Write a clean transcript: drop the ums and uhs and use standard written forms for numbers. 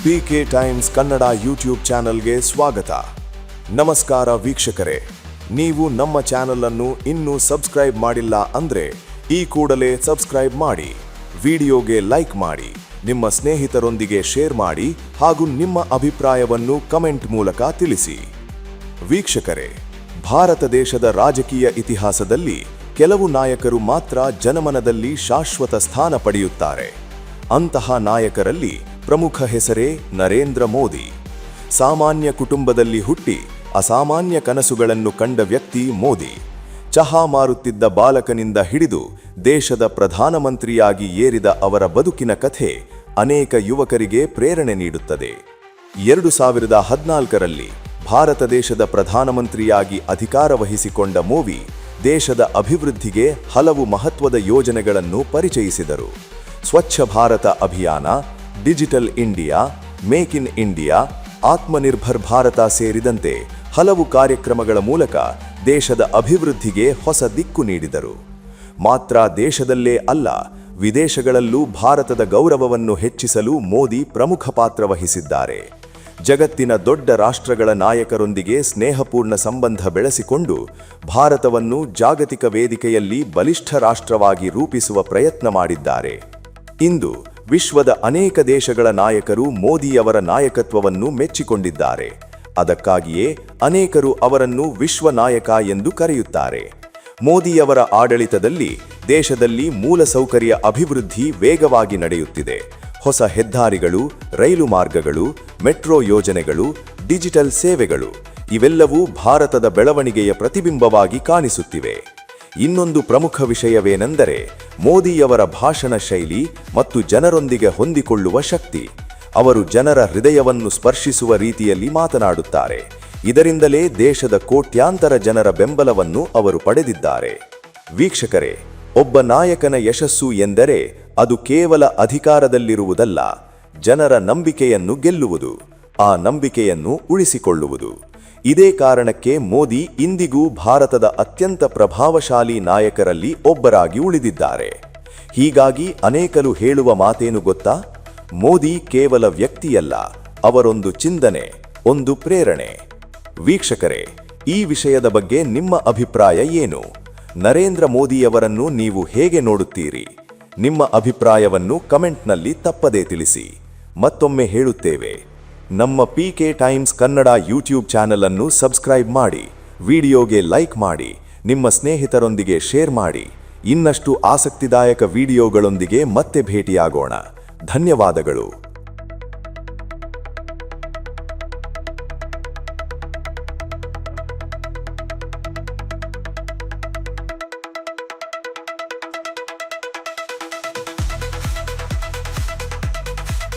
PK Times Kannada YouTube ಚಾನೆಲ್ಗೆ ಸ್ವಾಗತ. ನಮಸ್ಕಾರ ವೀಕ್ಷಕರೇ, ನೀವು ನಮ್ಮ ಚಾನೆಲ್ ಅನ್ನು ಇನ್ನೂ ಸಬ್ಸ್ಕ್ರೈಬ್ ಮಾಡಿಲ್ಲ ಅಂದ್ರೆ ಈ ಕೂಡಲೇ ಸಬ್ಸ್ಕ್ರೈಬ್ ಮಾಡಿ, ವಿಡಿಯೋಗೆ ಲೈಕ್ ಮಾಡಿ, ನಿಮ್ಮ ಸ್ನೇಹಿತರೊಂದಿಗೆ ಶೇರ್ ಮಾಡಿ ಹಾಗೂ ನಿಮ್ಮ ಅಭಿಪ್ರಾಯವನ್ನು ಕಮೆಂಟ್ ಮೂಲಕ ತಿಳಿಸಿ. ವೀಕ್ಷಕರೇ, ಭಾರತ ದೇಶದ ರಾಜಕೀಯ ಇತಿಹಾಸದಲ್ಲಿ ಕೆಲವು ನಾಯಕರು ಮಾತ್ರ ಜನಮನದಲ್ಲಿ ಶಾಶ್ವತ ಸ್ಥಾನ ಪಡೆಯುತ್ತಾರೆ. ಅಂತಹ ನಾಯಕರಲ್ಲಿ ಪ್ರಮುಖ ಹೆಸರೇ ನರೇಂದ್ರ ಮೋದಿ. ಸಾಮಾನ್ಯ ಕುಟುಂಬದಲ್ಲಿ ಹುಟ್ಟಿ ಅಸಾಮಾನ್ಯ ಕನಸುಗಳನ್ನು ಕಂಡ ವ್ಯಕ್ತಿ ಮೋದಿ. ಚಹಾ ಮಾರುತ್ತಿದ್ದ ಬಾಲಕನಿಂದ ಹಿಡಿದು ದೇಶದ ಪ್ರಧಾನಮಂತ್ರಿಯಾಗಿ ಏರಿದ ಅವರ ಬದುಕಿನ ಕಥೆ ಅನೇಕ ಯುವಕರಿಗೆ ಪ್ರೇರಣೆ ನೀಡುತ್ತದೆ. 2014ರಲ್ಲಿ ಭಾರತ ದೇಶದ ಪ್ರಧಾನಮಂತ್ರಿಯಾಗಿ ಅಧಿಕಾರ ವಹಿಸಿಕೊಂಡ ಮೋದಿ ದೇಶದ ಅಭಿವೃದ್ಧಿಗೆ ಹಲವು ಮಹತ್ವದ ಯೋಜನೆಗಳನ್ನು ಪರಿಚಯಿಸಿದರು. ಸ್ವಚ್ಛ ಭಾರತ ಅಭಿಯಾನ, digital India, make in India, Atmanirbhar Bharat ಸೇರಿದಂತೆ ಹಲವು ಕಾರ್ಯಕ್ರಮಗಳ ಮೂಲಕ ದೇಶದ ಅಭಿವೃದ್ಧಿಗೆ ಹೊಸ ದಿಕ್ಕು ನೀಡಿದರು. ಮಾತ್ರ ದೇಶದಲ್ಲೇ ಅಲ್ಲ, ವಿದೇಶಗಳಲ್ಲೂ ಭಾರತದ ಗೌರವವನ್ನು ಹೆಚ್ಚಿಸಲು ಮೋದಿ ಪ್ರಮುಖ ಪಾತ್ರ ವಹಿಸಿದ್ದಾರೆ. ಜಗತ್ತಿನ ದೊಡ್ಡ ರಾಷ್ಟ್ರಗಳ ನಾಯಕರೊಂದಿಗೆ ಸ್ನೇಹಪೂರ್ಣ ಸಂಬಂಧ ಬೆಳೆಸಿಕೊಂಡು ಭಾರತವನ್ನು ಜಾಗತಿಕ ವೇದಿಕೆಯಲ್ಲಿ ಬಲಿಷ್ಠ ರಾಷ್ಟ್ರವಾಗಿ ರೂಪಿಸುವ ಪ್ರಯತ್ನ ಮಾಡಿದ್ದಾರೆ. ಇಂದು ವಿಶ್ವದ ಅನೇಕ ದೇಶಗಳ ನಾಯಕರು ಮೋದಿಯವರ ನಾಯಕತ್ವವನ್ನು ಮೆಚ್ಚಿಕೊಂಡಿದ್ದಾರೆ. ಅದಕ್ಕಾಗಿಯೇ ಅನೇಕರು ಅವರನ್ನು ವಿಶ್ವ ನಾಯಕ ಎಂದು ಕರೆಯುತ್ತಾರೆ. ಮೋದಿಯವರ ಆಡಳಿತದಲ್ಲಿ ದೇಶದಲ್ಲಿ ಮೂಲಸೌಕರ್ಯ ಅಭಿವೃದ್ಧಿ ವೇಗವಾಗಿ ನಡೆಯುತ್ತಿದೆ. ಹೊಸ ಹೆದ್ದಾರಿಗಳು, ರೈಲು ಮಾರ್ಗಗಳು, ಮೆಟ್ರೋ ಯೋಜನೆಗಳು, ಡಿಜಿಟಲ್ ಸೇವೆಗಳು ಇವೆಲ್ಲವೂ ಭಾರತದ ಬೆಳವಣಿಗೆಯ ಪ್ರತಿಬಿಂಬವಾಗಿ ಕಾಣಿಸುತ್ತಿವೆ. ಇನ್ನೊಂದು ಪ್ರಮುಖ ವಿಷಯವೇನೆಂದರೆ ಮೋದಿಯವರ ಭಾಷಣ ಶೈಲಿ ಮತ್ತು ಜನರೊಂದಿಗೆ ಹೊಂದಿಕೊಳ್ಳುವ ಶಕ್ತಿ. ಅವರು ಜನರ ಹೃದಯವನ್ನು ಸ್ಪರ್ಶಿಸುವ ರೀತಿಯಲ್ಲಿ ಮಾತನಾಡುತ್ತಾರೆ. ಇದರಿಂದಲೇ ದೇಶದ ಕೋಟ್ಯಾಂತರ ಜನರ ಬೆಂಬಲವನ್ನು ಅವರು ಪಡೆದಿದ್ದಾರೆ. ವೀಕ್ಷಕರೇ, ಒಬ್ಬ ನಾಯಕನ ಯಶಸ್ಸು ಎಂದರೆ ಅದು ಕೇವಲ ಅಧಿಕಾರದಲ್ಲಿರುವುದಲ್ಲ, ಜನರ ನಂಬಿಕೆಯನ್ನು ಗೆಲ್ಲುವುದು, ಆ ನಂಬಿಕೆಯನ್ನು ಉಳಿಸಿಕೊಳ್ಳುವುದು. ಇದೇ ಕಾರಣಕ್ಕೆ ಮೋದಿ ಇಂದಿಗೂ ಭಾರತದ ಅತ್ಯಂತ ಪ್ರಭಾವಶಾಲಿ ನಾಯಕರಲ್ಲಿ ಒಬ್ಬರಾಗಿ ಉಳಿದಿದ್ದಾರೆ. ಹೀಗಾಗಿ ಅನೇಕರು ಹೇಳುವ ಮಾತೇನು ಗೊತ್ತಾ? ಮೋದಿ ಕೇವಲ ವ್ಯಕ್ತಿಯಲ್ಲ, ಅವರೊಂದು ಚಿಂತನೆ, ಒಂದು ಪ್ರೇರಣೆ. ವೀಕ್ಷಕರೇ, ಈ ವಿಷಯದ ಬಗ್ಗೆ ನಿಮ್ಮ ಅಭಿಪ್ರಾಯ ಏನು? ನರೇಂದ್ರ ಮೋದಿಯವರನ್ನು ನೀವು ಹೇಗೆ ನೋಡುತ್ತೀರಿ? ನಿಮ್ಮ ಅಭಿಪ್ರಾಯವನ್ನು ಕಮೆಂಟ್ನಲ್ಲಿ ತಪ್ಪದೇ ತಿಳಿಸಿ. ಮತ್ತೊಮ್ಮೆ ಹೇಳುತ್ತೇವೆ, ನಮ್ಮ PK Times Kannada YouTube channel ಅನ್ನು ಸಬ್ಸ್ಕ್ರೈಬ್ ಮಾಡಿ, ವಿಡಿಯೋಗೆ ಲೈಕ್ ಮಾಡಿ, ನಿಮ್ಮ ಸ್ನೇಹಿತರೊಂದಿಗೆ ಶೇರ್ ಮಾಡಿ. ಇನ್ನಷ್ಟು ಆಸಕ್ತಿದಾಯಕ ವಿಡಿಯೋಗಳೊಂದಿಗೆ ಮತ್ತೆ ಭೇಟಿಯಾಗೋಣ. ಧನ್ಯವಾದಗಳು.